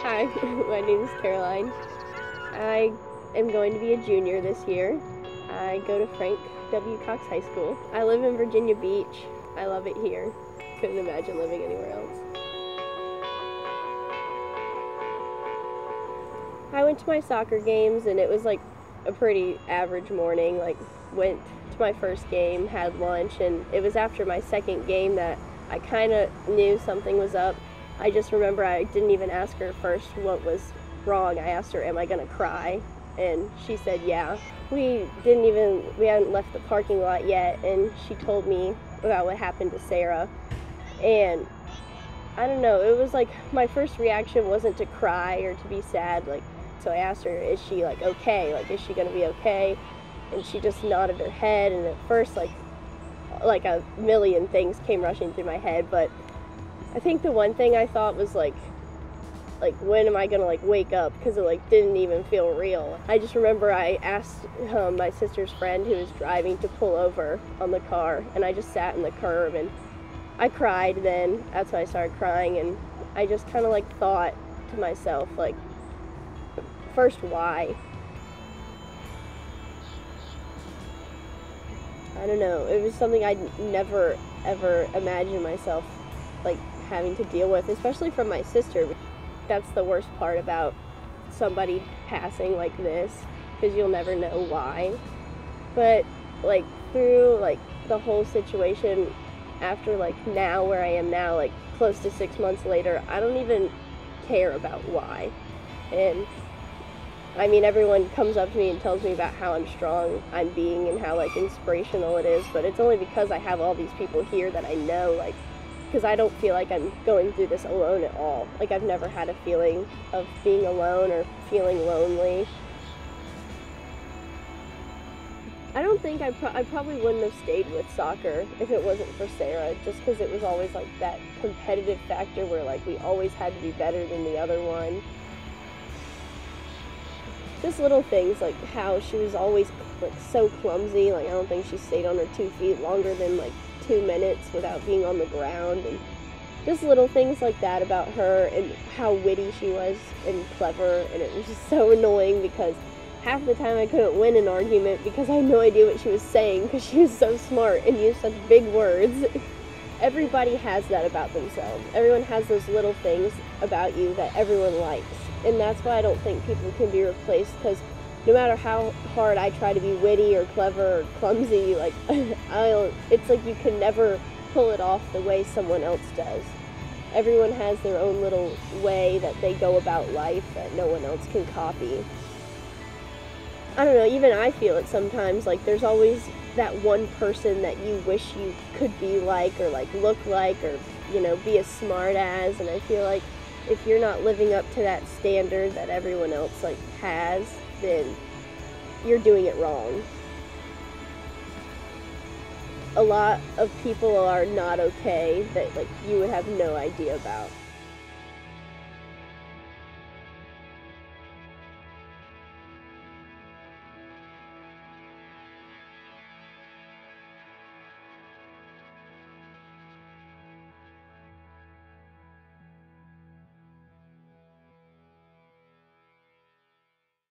Hi, my name is Caroline. I am going to be a junior this year. I go to Frank W. Cox High School. I live in Virginia Beach. I love it here. Couldn't imagine living anywhere else. I went to my soccer games and it was like a pretty average morning. Like, went to my first game, had lunch, and it was after my second game that I kind of knew something was up. I just remember I didn't even ask her first what was wrong. I asked her, am I gonna cry? And she said, yeah. We hadn't left the parking lot yet, and she told me about what happened to Sarah. And I don't know, it was like my first reaction wasn't to cry or to be sad. Like, so I asked her, is she like okay? Like, is she gonna be okay? And she just nodded her head, and at first like a million things came rushing through my head, but I think the one thing I thought was like when am I gonna like wake up, because it like didn't even feel real. I just remember I asked my sister's friend who was driving to pull over on the car, and I just sat in the curb and I cried. Then that's when I started crying, and I just kind of like thought to myself, like, first, why? I don't know, it was something I'd never ever imagined myself like having to deal with, especially from my sister. That's the worst part about somebody passing like this, because you'll never know why. But like through like the whole situation, after like now where I am now, like close to 6 months later, I don't even care about why. And I mean, everyone comes up to me and tells me about how I'm strong I'm being and how like inspirational it is, but it's only because I have all these people here that I know, like, because I don't feel like I'm going through this alone at all. Like, I've never had a feeling of being alone or feeling lonely. I don't think I probably wouldn't have stayed with soccer if it wasn't for Sarah, just because it was always like that competitive factor where like we always had to be better than the other one. Just little things like how she was always like so clumsy. Like, I don't think she stayed on her 2 feet longer than like 2 minutes without being on the ground, and just little things like that about her, and how witty she was and clever. And it was just so annoying because half the time I couldn't win an argument because I had no idea what she was saying, because she was so smart and used such big words. Everybody has that about themselves. Everyone has those little things about you that everyone likes. And that's why I don't think people can be replaced, because no matter how hard I try to be witty or clever or clumsy, like, it's like you can never pull it off the way someone else does. Everyone has their own little way that they go about life that no one else can copy. I don't know, even I feel it sometimes, like there's always that one person that you wish you could be like, or like look like, or, you know, be as smart as, and I feel like if you're not living up to that standard that everyone else like has, then you're doing it wrong. A lot of people are not okay that like you would have no idea about.